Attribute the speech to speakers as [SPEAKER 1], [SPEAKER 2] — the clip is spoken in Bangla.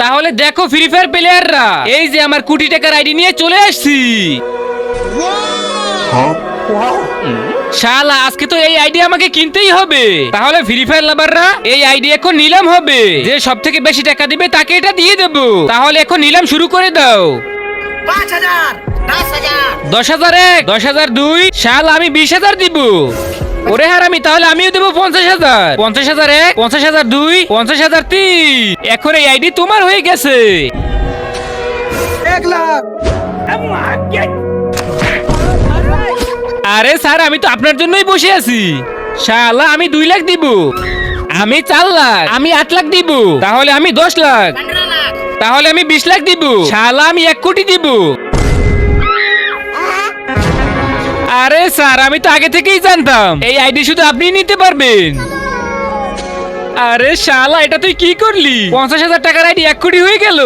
[SPEAKER 1] তাহলে দেখো ফ্রি ফায়ার প্লেয়াররা, এই যে আমার কোটি টাকার আইডি নিয়ে চলে আসছি। শালা আজকে তো এই আইডি আমাকে কিনতেই হবে। তাহলে ফ্রি ফায়ার লাভাররা, এই আইডি এখন নিলাম হবে। যে সব থেকে বেশি টাকা দিবে তাকে এটা দিয়ে দেবো। তাহলে এখন নিলাম শুরু করে দাও।
[SPEAKER 2] 5,000, 10,000,
[SPEAKER 1] 10,000 এক, 10,000 দুই, শালা আমি 20,000 দিব। ওরে হারামি, তাহলে আমিও দেবো 50,000। 50,000 এক, 50,000 দুই, 50,000 তিন। এখন এই আইডি তোমার হয়ে গেছে।
[SPEAKER 2] 1 লাখ।
[SPEAKER 1] আরে স্যার, আমি তো আপনার জন্যই বসে আছি। শালা আমি 2 লাখ দিব। আমি 4 লাখ। আমি 8 লাখ দিব। তাহলে আমি 10 লাখ।
[SPEAKER 2] 15 লাখ।
[SPEAKER 1] তাহলে আমি 20 লাখ দিব। শালা আমি 1 কোটি দিব। আরে স্যার, আমি তো আগে থেকেই জানতাম এই আইডি শুধু আপনিই নিতে পারবেন। আরে শালা, এটা তুই কি করলি? 50,000 টাকার আইডি 1 কোটি হয়ে গেল।